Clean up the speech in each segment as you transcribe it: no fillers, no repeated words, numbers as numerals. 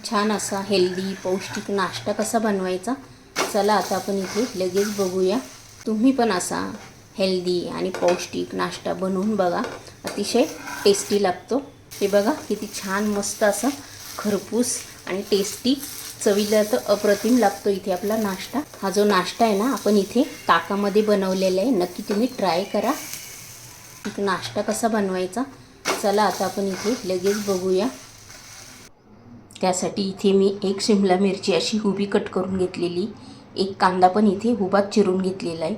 छान असा हेल्दी पौष्टिक नाश्ता कसा बनवायचा चला आता आपण इथे लगेच बघूया। तुम्ही पण असा हेल्दी आणि पौष्टिक नाश्ता बनवून बघा, अतिशय टेस्टी लागतो। हे बघा किती छान मस्त असं खरपूस आणि टेस्टी, चवीला तर अप्रतिम लागतो इथे आपला नाश्ता। हा जो नाश्ता आहे ना आपण इथे ताकामध्ये बनवलेला आहे, नक्की तुम्ही ट्राय करा। नाश्ता कसा बनवायचा चला आता आपण इथे लगेच बघूया। त्यासाठी इथे मी एक शिमला मिरची अशी उभी कट करून घेतलेली, एक कांदा पण इथे उभा चिरून घेतलेला आहे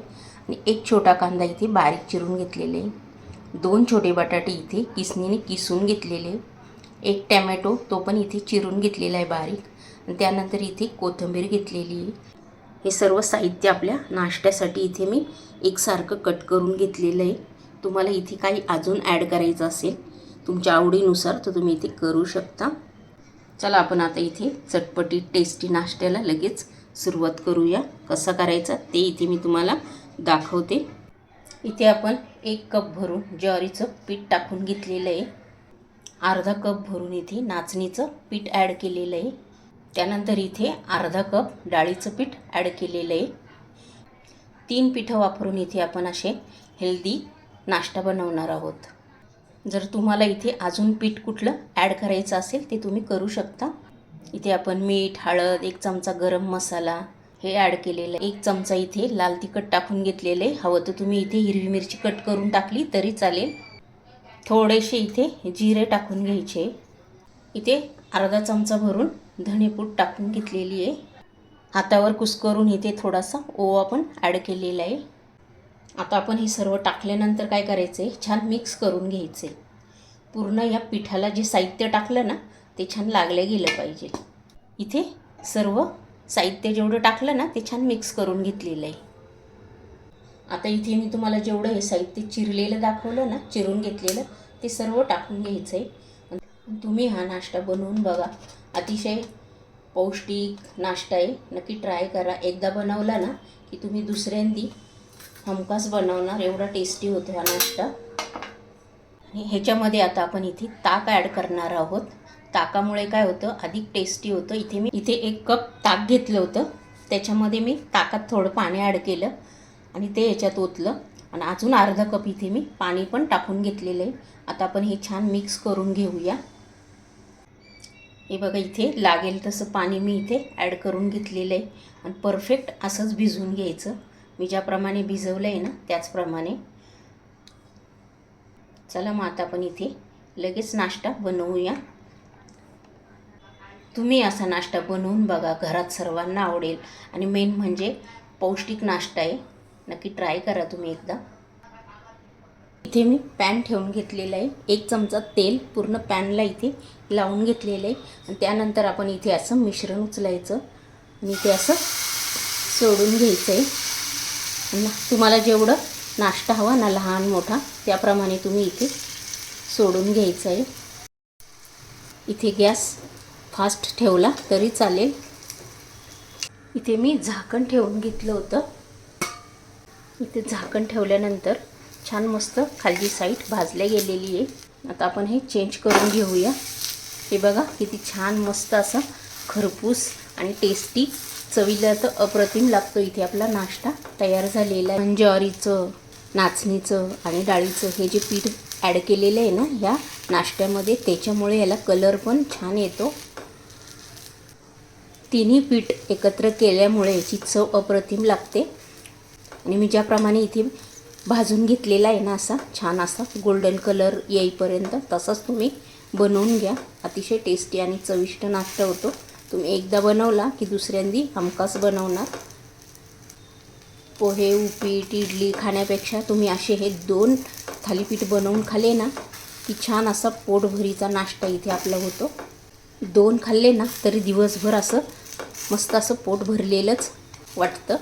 आणि एक छोटा कांदा इथे बारीक चिरून घेतलेले आहे। दोन छोटे बटाटे इथे किसणीने किसून घेतलेले, एक टोमॅटो तो पण इथे चिरून घेतलेला आहे बारीक, आणि त्यानंतर इथे कोथिंबीर घेतलेली आहे। हे सर्व साहित्य आपल्या नाश्त्यासाठी इथे मी एकसारखं कट करून घेतलेलं आहे। तुम्हाला इथे काही अजून ॲड करायचं असेल तुमच्या आवडीनुसार तर तुम्ही इथे करू शकता। चला आपण आता इथे चटपटीत टेस्टी नाश्त्याला लगेच सुरुवात करूया। कसा करायचा ते इथे मी तुम्हाला दाखवते। इथे आपण 1 कप भरून ज्वारीचं पीठ टाकून घेतलेलं आहे, अर्धा कप भरून इथे नाचणीचं पीठ ॲड केलेलं आहे, त्यानंतर इथे अर्धा कप डाळीचं पीठ ॲड केलेलं आहे। 3 पिठं वापरून इथे आपण असे हेल्दी नाश्ता बनवणार आहोत। जर तुम्हाला इथे अजून पीठ कुठलं ॲड करायचं असेल ते तुम्ही करू शकता। इथे आपण मीठ, हळद, 1 चमचा गरम मसाला हे ॲड केलेलं आहे, 1 चमचा इथे लाल तिखट टाकून घेतलेले, हवं तर तुम्ही इथे हिरवी मिरची कट करून टाकली तरी चालेल। थोडेसे इथे जिरे टाकून घ्यायचे, इथे अर्धा चमचा भरून धणेपूड टाकून घेतलेली आहे। हातावर कुस्करून इथे थोडासा ओवा पण ॲड केलेला आहे। आता आपण हे सर्व टाकल्यानंतर काय करायचं आहे, छान मिक्स करून घ्यायचे। पूर्ण या पिठाला जे साहित्य टाकलं ना ते छान लागलं गेलं पाहिजे। इथे सर्व साहित्य जेवढं टाकलं ना ते छान मिक्स करून घेतलेलं आहे। आता इथे मी तुम्हाला जेवढं हे साहित्य चिरलेलं दाखवलं ना, चिरून घेतलेलं, ते सर्व टाकून घ्यायचं आहे। तुम्ही हा नाश्ता बनवून बघा, अतिशय पौष्टिक नाश्ता आहे, नक्की ट्राय करा। एकदा बनवला ना की तुम्ही दुसऱ्यांदी हमखास बनवणार, एवढा टेस्टी होतो हा नाश्ता। आणि ह्याच्यामध्ये आता आपण इथे ताक ॲड करणार आहोत। ताकामुळे काय होतं, अधिक टेस्टी होतं। इथे मी 1 कप ताक घेतलं होतं, त्याच्यामध्ये मी ताकात थोडं पाणी ॲड केलं आणि ते ह्याच्यात ओतलं, आणि अजून अर्धा कप इथे मी पाणी पण टाकून घेतलेलं आहे। आता आपण हे छान मिक्स करून घेऊया। हे बघा इथे लागेल तसं पाणी मी इथे ॲड करून घेतलेलं आहे, आणि परफेक्ट असंच भिजवून घ्यायचं। मी ज्याप्रमाणे भिजवलं आहे ना त्याचप्रमाणे। चला मग आता आपण इथे लगेच नाश्ता बनवूया। तुम्ही असा नाश्ता बनवून बघा, घरात सर्वांना आवडेल, आणि मेन म्हणजे पौष्टिक नाश्ता आहे, नक्की ट्राय करा तुम्ही एकदा। इथे मी पॅन ठेवून घेतलेला आहे, 1 चमचा तेल पूर्ण पॅनला इथे लावून घेतलेलं आहे, आणि त्यानंतर आपण इथे असं मिश्रण उचलायचं आणि इथे असं सोडून घ्यायचं आहे। तुम्हाला जेवढं नाश्ता हवा ना लहान मोठा त्याप्रमाणे तुम्ही इथे सोडून घ्यायचं आहे। इथे गॅस फास्ट ठेवला तरी चालेल। इथे मी झाकण ठेवून घेतलं होतं, इथे झाकण ठेवल्यानंतर छान मस्त खालची साईड भाजल्या गेलेली आहे। आता आपण हे चेंज करून घेऊया। हे बघा किती छान मस्त असं खरपूस आणि टेस्टी, चवीला तर अप्रतिम लागतो इथे आपला नाश्ता तयार झालेला आहे। ज्वारीचं, नाचणीचं आणि डाळीचं हे जे पीठ ॲड केलेलं आहे ना ह्या नाश्त्यामध्ये, त्याच्यामुळे याला कलर पण छान येतो। तिन्ही पीठ एकत्र केल्यामुळे याची चव अप्रतिम लागते। आणि मी ज्याप्रमाणे इथे भाजून घेतलेला आहे ना असा छान असा गोल्डन कलर येईपर्यंत, तसंच तुम्ही बनवून घ्या। अतिशय टेस्टी आणि चविष्ट नाश्ता होतो। तुम्ही एकदा बनवला की दुसऱ्यांदी हमखास बनवणार। पोहे, उपीट, इडली खाण्यापेक्षा तुम्ही असे हे 2 थालीपीठ बनवून खाल्ले ना की छान असा पोटभरीचा नाश्ता इथे आपला होतो। 2 खाल्ले ना तरी दिवसभर असं मस्त असं पोट भरलेलंच वाटतं।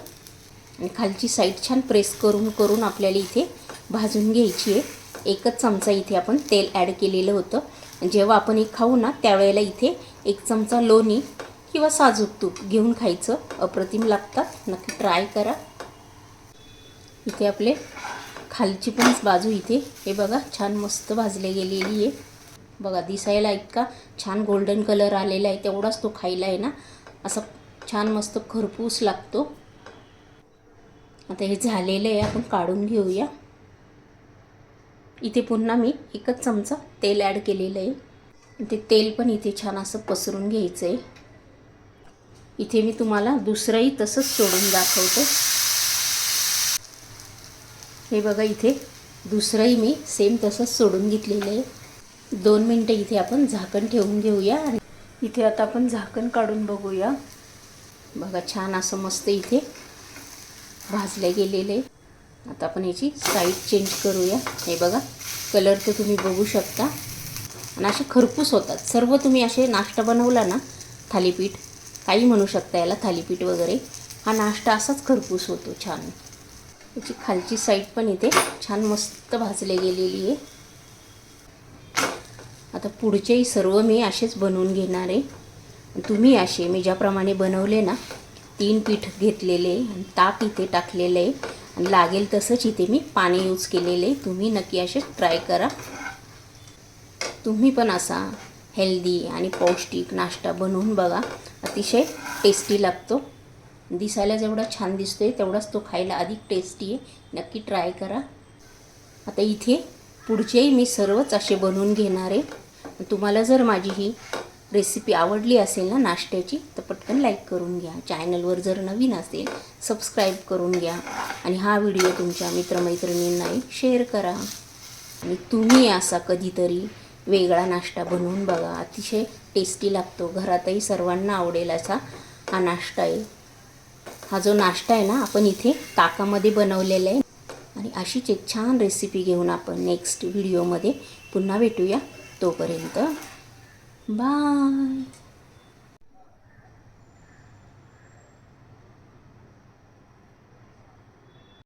आणि खालची साईड छान प्रेस करून करून आपल्याला इथे भाजून घ्यायची आहे। 1च चमचा इथे आपण तेल ॲड केलेलं होतं। जेव्हा आपण हे खाऊ ना त्यावेळेला इथे 1 चमचा लोणी किंवा साजूक तूप घेऊन खायचं, अप्रतिम लागतात, नक्की ट्राय करा। इथे आपले खालची पण बाजू इथे हे बघा छान मस्त भाजले गेलेली आहे। बघा दिसायला इतका छान गोल्डन कलर आलेला आहे, तेवढाच तो खायला आहे ना असा छान मस्त खरपूस लागतो. आता हे झालेलं आहे, आपण काढून घेऊया. इथे पुन्हा मी एकच चमचा तेल ॲड केलेलं आहे. ते तेल पण इथे छान असं पसरून घ्यायचं आहे. इथे मी तुम्हाला दुसरंही तसंच सोडून दाखवतो. हे बघा इथे दुसरंही मी सेम तसंच सोडून घेतलेलं आहे. 2 मिनटं इथे आपण झाकण ठेवून घेऊया. आणि इथे आता आपण झाकण काढून बघूया. बघा छान असं मस्त इथे भाजले गेलेले. आता आपण याची साईड चेंज करूया. हे बघा कलर तर तुम्ही बघू शकता आणि असे खरपूस होतात सर्व. तुम्ही असे नाश्ता बनवला ना, थालीपीठ काही म्हणू शकता याला, थालीपीठ वगैरे, हा नाश्ता असाच खरपूस होतो छान. याची खालची साईड पण इथे छान मस्त भाजले गेलेली आहे. आता पुढचेही सर्व मी असेच बनवून घेणार आहे. तुम्ही असे मी ज्याप्रमाणे बनवले ना, 3 पीठ घेतलेले आणि ताक इथे टाकलेलं आहे आणि लागेल तसंच इथे मी पाणी यूज केलेले आहे. तुम्ही नक्की असे ट्राय करा. तुम्ही पण असा हेल्दी आणि पौष्टिक नाश्ता बनवून बघा. अतिशय टेस्टी लागतो. दिसायला जेवढा छान दिसतोय तेवढाच तो खायला अधिक टेस्टी आहे. नक्की ट्राय करा. आता इथे पुढचेही मी सर्वच असे बनवून घेणार आहे. तुम्हाला जर माझी ही रेसिपी आवडली असेल ना नाश्त्याची, तर पटकन लाईक करून घ्या. चॅनलवर जर नवीन असेल सबस्क्राईब करून घ्या आणि हा व्हिडिओ तुमच्या मित्रमैत्रिणींनाही शेअर करा. आणि तुम्ही असा कधीतरी वेगळा नाश्ता बनवून बघा. अतिशय टेस्टी लागतो. घरातही सर्वांना आवडेल असा हा नाश्ता आहे. हा जो नाश्ता आहे ना, आपण इथे ताकामध्ये बनवलेला आहे. आणि अशीच एक छान रेसिपी घेऊन आपण नेक्स्ट व्हिडिओमध्ये पुन्हा भेटूया. तोपर्यंत बाय.